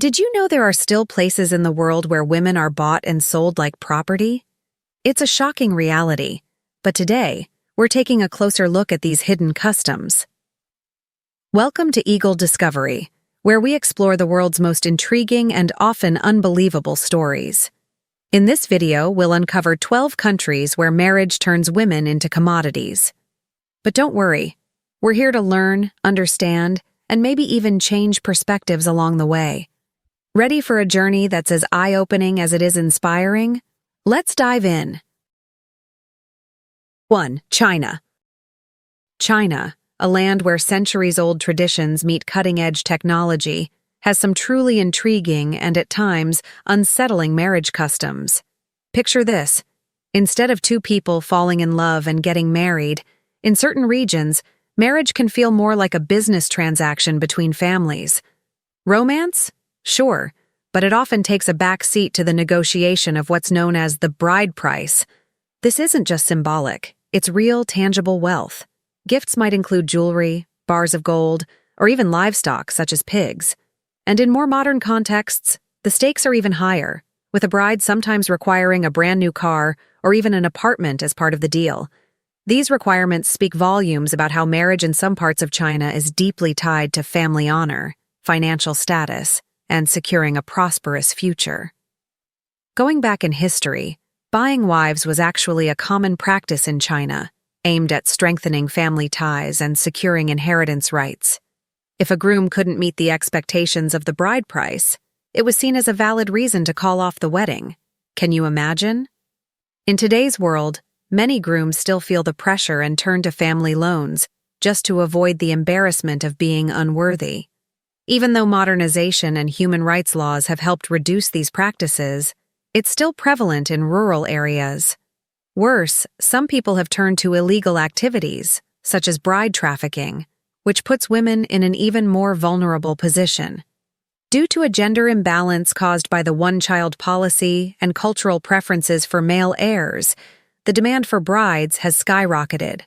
Did you know there are still places in the world where women are bought and sold like property? It's a shocking reality, but today, we're taking a closer look at these hidden customs. Welcome to Eagle Discovery, where we explore the world's most intriguing and often unbelievable stories. In this video, we'll uncover 12 countries where marriage turns women into commodities. But don't worry, we're here to learn, understand, and maybe even change perspectives along the way. Ready for a journey that's as eye-opening as it is inspiring? Let's dive in. 1. China. China, a land where centuries-old traditions meet cutting-edge technology, has some truly intriguing and, at times, unsettling marriage customs. Picture this. Instead of two people falling in love and getting married, in certain regions, marriage can feel more like a business transaction between families. Romance? Sure, but it often takes a back seat to the negotiation of what's known as the bride price. This isn't just symbolic, it's real, tangible wealth. Gifts might include jewelry, bars of gold, or even livestock such as pigs. And in more modern contexts, the stakes are even higher, with a bride sometimes requiring a brand new car or even an apartment as part of the deal. These requirements speak volumes about how marriage in some parts of China is deeply tied to family honor, financial status, and securing a prosperous future. Going back in history, buying wives was actually a common practice in China, aimed at strengthening family ties and securing inheritance rights. If a groom couldn't meet the expectations of the bride price, it was seen as a valid reason to call off the wedding. Can you imagine? In today's world, many grooms still feel the pressure and turn to family loans just to avoid the embarrassment of being unworthy. Even though modernization and human rights laws have helped reduce these practices, it's still prevalent in rural areas. Worse, some people have turned to illegal activities, such as bride trafficking, which puts women in an even more vulnerable position. Due to a gender imbalance caused by the one-child policy and cultural preferences for male heirs, the demand for brides has skyrocketed.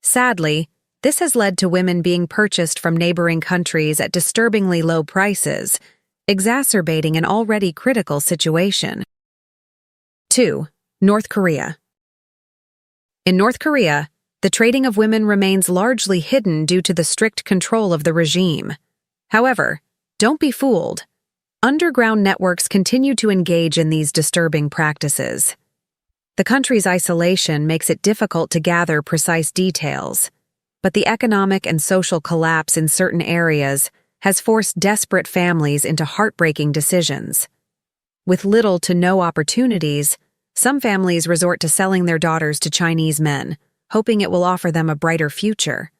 Sadly, this has led to women being purchased from neighboring countries at disturbingly low prices, exacerbating an already critical situation. 2. North Korea. In North Korea, the trading of women remains largely hidden due to the strict control of the regime. However, don't be fooled. Underground networks continue to engage in these disturbing practices. The country's isolation makes it difficult to gather precise details, but the economic and social collapse in certain areas has forced desperate families into heartbreaking decisions. With little to no opportunities, some families resort to selling their daughters to Chinese men, hoping it will offer them a brighter future.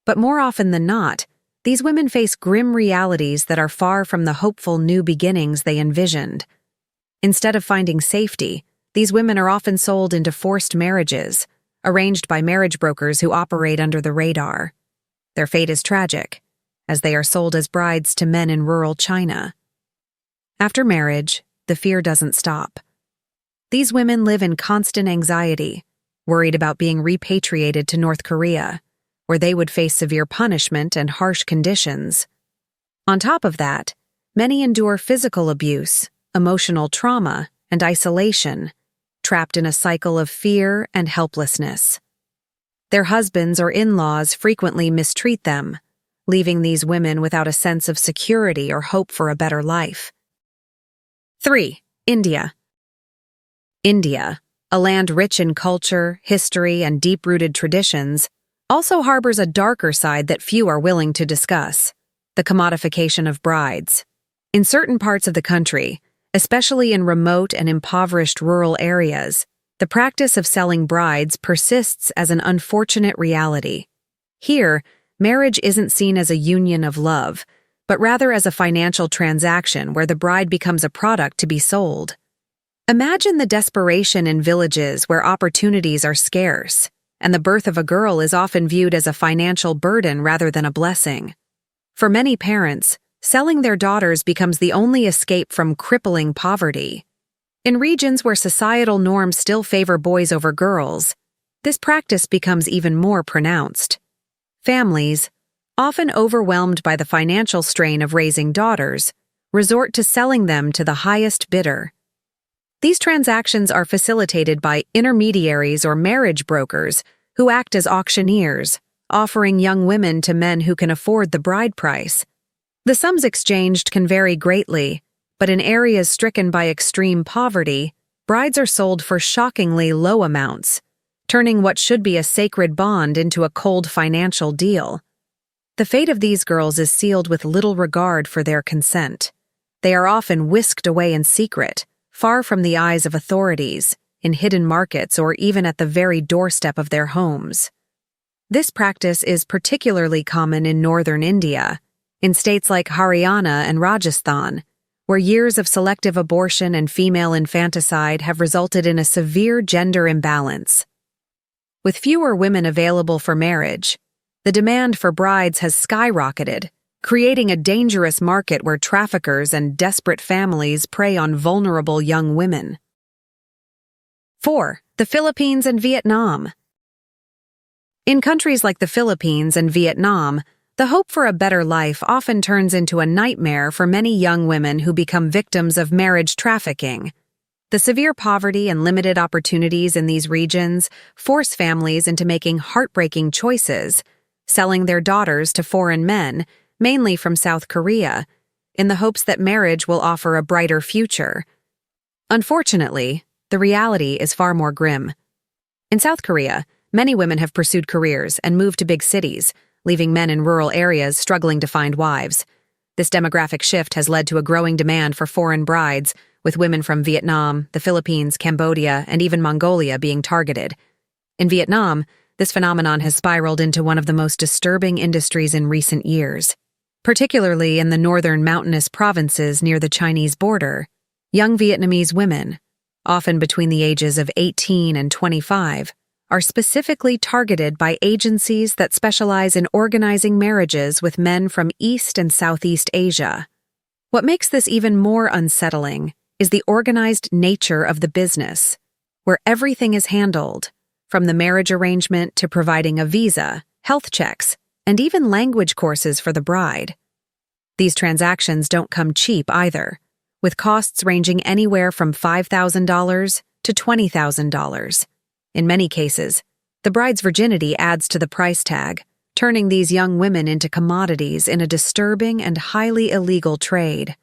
But more often than not, these women face grim realities that are far from the hopeful new beginnings they envisioned. Instead of finding safety, these women are often sold into forced marriages, arranged by marriage brokers who operate under the radar. Their fate is tragic, as they are sold as brides to men in rural China. After marriage, the fear doesn't stop. These women live in constant anxiety, worried about being repatriated to North Korea, where they would face severe punishment and harsh conditions. On top of that, many endure physical abuse, emotional trauma, and isolation, trapped in a cycle of fear and helplessness. Their husbands or in-laws frequently mistreat them, leaving these women without a sense of security or hope for a better life. 3. India. India, a land rich in culture, history, and deep-rooted traditions, also harbors a darker side that few are willing to discuss: the commodification of brides. In certain parts of the country, especially in remote and impoverished rural areas, the practice of selling brides persists as an unfortunate reality. Here, marriage isn't seen as a union of love, but rather as a financial transaction where the bride becomes a product to be sold. Imagine the desperation in villages where opportunities are scarce, and the birth of a girl is often viewed as a financial burden rather than a blessing. For many parents, selling their daughters becomes the only escape from crippling poverty. In regions where societal norms still favor boys over girls, this practice becomes even more pronounced. Families, often overwhelmed by the financial strain of raising daughters, resort to selling them to the highest bidder. These transactions are facilitated by intermediaries or marriage brokers who act as auctioneers, offering young women to men who can afford the bride price. The sums exchanged can vary greatly, but in areas stricken by extreme poverty, brides are sold for shockingly low amounts, turning what should be a sacred bond into a cold financial deal. The fate of these girls is sealed with little regard for their consent. They are often whisked away in secret, far from the eyes of authorities, in hidden markets or even at the very doorstep of their homes. This practice is particularly common in northern India, in states like Haryana and Rajasthan, where years of selective abortion and female infanticide have resulted in a severe gender imbalance. With fewer women available for marriage, the demand for brides has skyrocketed, creating a dangerous market where traffickers and desperate families prey on vulnerable young women. 4. The Philippines and Vietnam. In countries like the Philippines and Vietnam, the hope for a better life often turns into a nightmare for many young women who become victims of marriage trafficking. The severe poverty and limited opportunities in these regions force families into making heartbreaking choices, selling their daughters to foreign men, mainly from South Korea, in the hopes that marriage will offer a brighter future. Unfortunately, the reality is far more grim. In South Korea, many women have pursued careers and moved to big cities, leaving men in rural areas struggling to find wives. This demographic shift has led to a growing demand for foreign brides, with women from Vietnam, the Philippines, Cambodia, and even Mongolia being targeted. In Vietnam, this phenomenon has spiraled into one of the most disturbing industries in recent years. Particularly in the northern mountainous provinces near the Chinese border, young Vietnamese women, often between the ages of 18 and 25, are specifically targeted by agencies that specialize in organizing marriages with men from East and Southeast Asia. What makes this even more unsettling is the organized nature of the business, where everything is handled, from the marriage arrangement to providing a visa, health checks, and even language courses for the bride. These transactions don't come cheap either, with costs ranging anywhere from $5,000 to $20,000. In many cases, the bride's virginity adds to the price tag, turning these young women into commodities in a disturbing and highly illegal trade.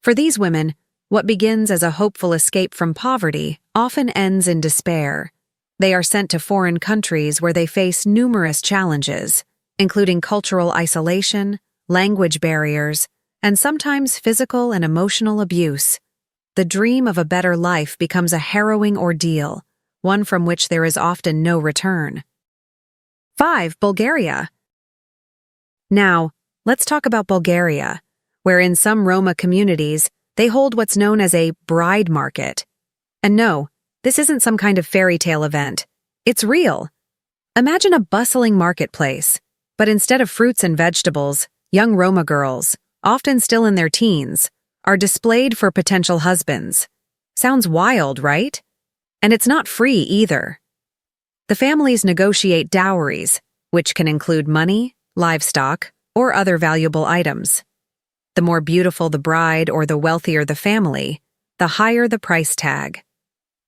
For these women, what begins as a hopeful escape from poverty often ends in despair. They are sent to foreign countries where they face numerous challenges, including cultural isolation, language barriers, and sometimes physical and emotional abuse. The dream of a better life becomes a harrowing ordeal, one from which there is often no return. 5. Bulgaria. Now, let's talk about Bulgaria, where in some Roma communities, they hold what's known as a bride market. And no, this isn't some kind of fairy tale event. It's real. Imagine a bustling marketplace, but instead of fruits and vegetables, young Roma girls, often still in their teens, are displayed for potential husbands. Sounds wild, right? And it's not free either. The families negotiate dowries, which can include money, livestock, or other valuable items. The more beautiful the bride or the wealthier the family, the higher the price tag.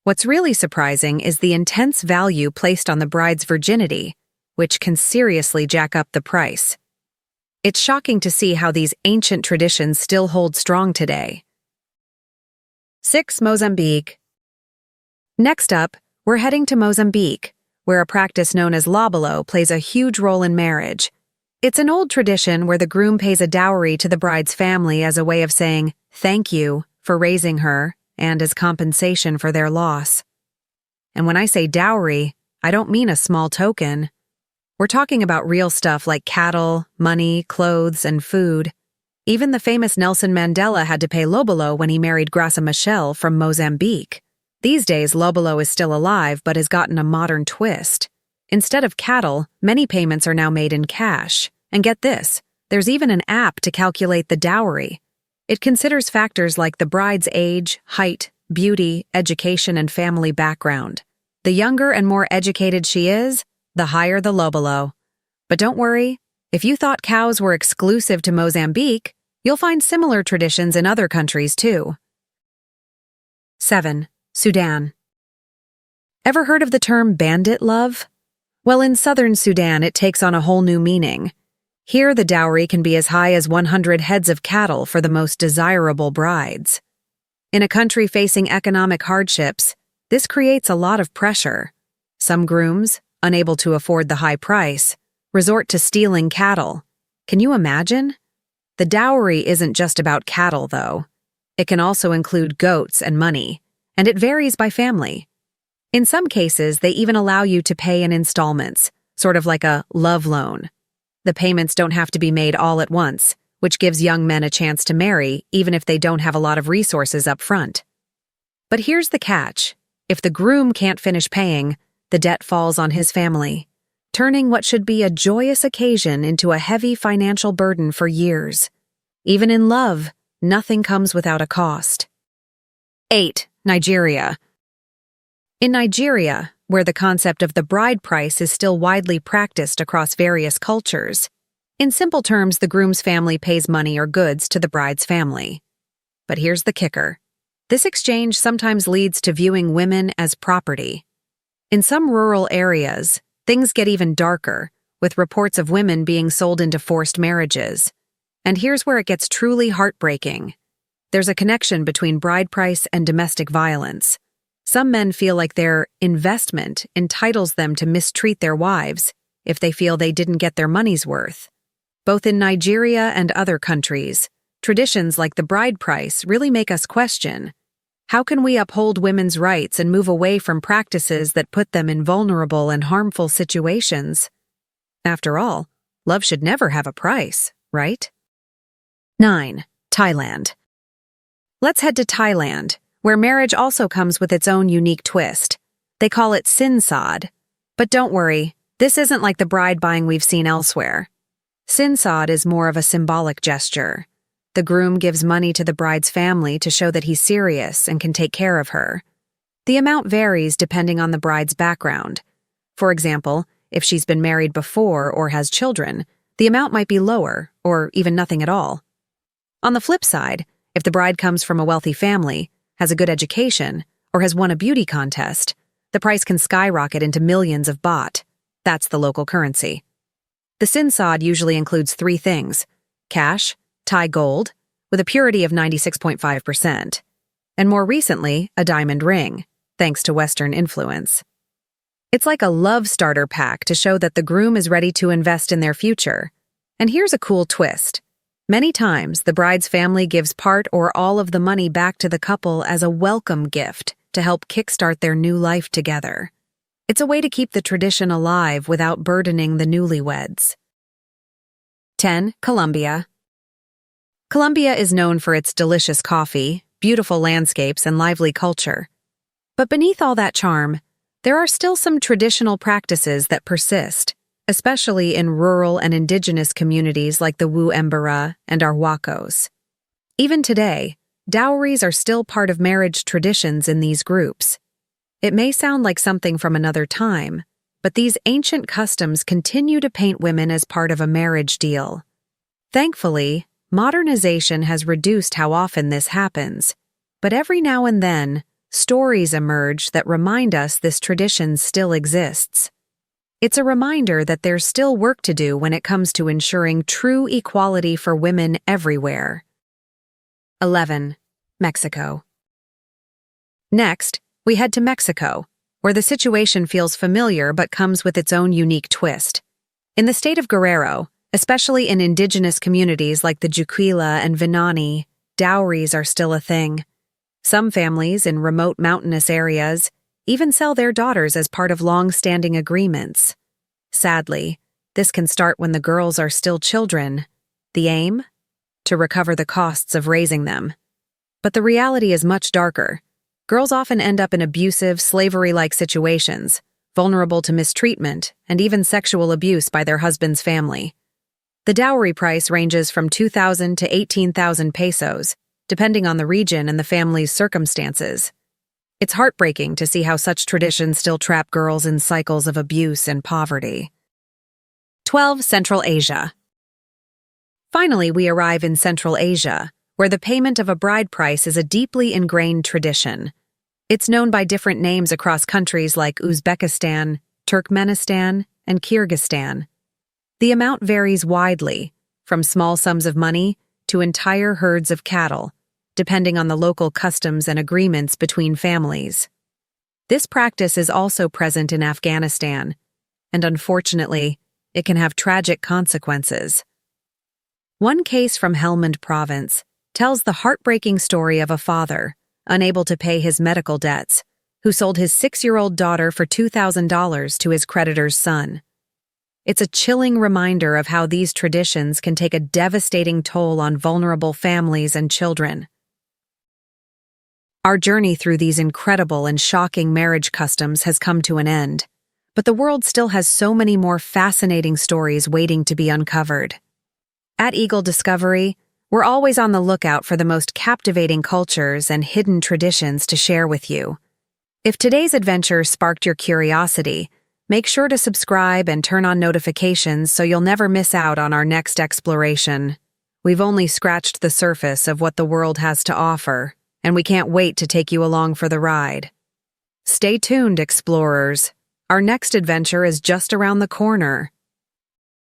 What's really surprising is the intense value placed on the bride's virginity, which can seriously jack up the price. It's shocking to see how these ancient traditions still hold strong today. 6. Mozambique. Next up, we're heading to Mozambique, where a practice known as Lobolo plays a huge role in marriage. It's an old tradition where the groom pays a dowry to the bride's family as a way of saying thank you for raising her and as compensation for their loss. And when I say dowry, I don't mean a small token. We're talking about real stuff like cattle, money, clothes, and food. Even the famous Nelson Mandela had to pay Lobolo when he married Graça Machel from Mozambique. These days, Lobolo is still alive but has gotten a modern twist. Instead of cattle, many payments are now made in cash. And get this, there's even an app to calculate the dowry. It considers factors like the bride's age, height, beauty, education, and family background. The younger and more educated she is, the higher the Lobolo. But don't worry, if you thought cows were exclusive to Mozambique, You'll find similar traditions in other countries too. 7. Sudan. Ever heard of the term bandit love? Well, in southern Sudan, it takes on a whole new meaning. Here, the dowry can be as high as 100 heads of cattle for the most desirable brides. In a country facing economic hardships, this creates a lot of pressure. Some grooms, unable to afford the high price, resort to stealing cattle. Can you imagine? The dowry isn't just about cattle, though. It can also include goats and money, and it varies by family. In some cases, they even allow you to pay in installments, sort of like a love loan. The payments don't have to be made all at once, which gives young men a chance to marry even if they don't have a lot of resources up front. But here's the catch. If the groom can't finish paying, the debt falls on his family, turning what should be a joyous occasion into a heavy financial burden for years. Even in love, nothing comes without a cost. 8. Nigeria. In Nigeria, where the concept of the bride price is still widely practiced across various cultures, in simple terms, the groom's family pays money or goods to the bride's family. But here's the kicker. This exchange sometimes leads to viewing women as property. In some rural areas, things get even darker, with reports of women being sold into forced marriages. And here's where it gets truly heartbreaking. There's a connection between bride price and domestic violence. Some men feel like their investment entitles them to mistreat their wives if they feel they didn't get their money's worth. Both in Nigeria and other countries, traditions like the bride price really make us question, how can we uphold women's rights and move away from practices that put them in vulnerable and harmful situations? After all, love should never have a price, right? 9. Thailand. Let's head to Thailand, where marriage also comes with its own unique twist. They call it sinsod. But don't worry, this isn't like the bride buying we've seen elsewhere. Sinsod is more of a symbolic gesture. The groom gives money to the bride's family to show that he's serious and can take care of her. The amount varies depending on the bride's background. For example, if she's been married before or has children, the amount might be lower or even nothing at all. On the flip side, if the bride comes from a wealthy family, has a good education, or has won a beauty contest, the price can skyrocket into millions of baht. That's the local currency. The sinsod usually includes 3 things: cash, Thai gold, with a purity of 96.5%, and more recently, a diamond ring, thanks to Western influence. It's like a love starter pack to show that the groom is ready to invest in their future. And here's a cool twist. Many times, the bride's family gives part or all of the money back to the couple as a welcome gift to help kickstart their new life together. It's a way to keep the tradition alive without burdening the newlyweds. 10. Colombia. Colombia is known for its delicious coffee, beautiful landscapes, and lively culture. But beneath all that charm, there are still some traditional practices that persist, especially in rural and indigenous communities like the Wu-Embera and Arhuacos. Even today, dowries are still part of marriage traditions in these groups. It may sound like something from another time, but these ancient customs continue to paint women as part of a marriage deal. Thankfully, modernization has reduced how often this happens, but every now and then, stories emerge that remind us this tradition still exists. It's a reminder that there's still work to do when it comes to ensuring true equality for women everywhere. 11. Mexico. Next, we head to Mexico, where the situation feels familiar but comes with its own unique twist. In the state of Guerrero, especially in indigenous communities like the Juquila and Venani, dowries are still a thing. Some families in remote mountainous areas even sell their daughters as part of long-standing agreements. Sadly, this can start when the girls are still children. The aim? To recover the costs of raising them. But the reality is much darker. Girls often end up in abusive, slavery-like situations, vulnerable to mistreatment and even sexual abuse by their husband's family. The dowry price ranges from 2,000 to 18,000 pesos, depending on the region and the family's circumstances. It's heartbreaking to see how such traditions still trap girls in cycles of abuse and poverty. 12. Central Asia. Finally, we arrive in Central Asia, where the payment of a bride price is a deeply ingrained tradition. It's known by different names across countries like Uzbekistan, Turkmenistan, and Kyrgyzstan. The amount varies widely, from small sums of money to entire herds of cattle, depending on the local customs and agreements between families. This practice is also present in Afghanistan, and unfortunately, it can have tragic consequences. One case from Helmand Province tells the heartbreaking story of a father, unable to pay his medical debts, who sold his 6-year-old daughter for $2,000 to his creditor's son. It's a chilling reminder of how these traditions can take a devastating toll on vulnerable families and children. Our journey through these incredible and shocking marriage customs has come to an end, but the world still has so many more fascinating stories waiting to be uncovered. At Eagle Discovery, we're always on the lookout for the most captivating cultures and hidden traditions to share with you. If today's adventure sparked your curiosity, make sure to subscribe and turn on notifications so you'll never miss out on our next exploration. We've only scratched the surface of what the world has to offer, and we can't wait to take you along for the ride. Stay tuned, explorers. Our next adventure is just around the corner.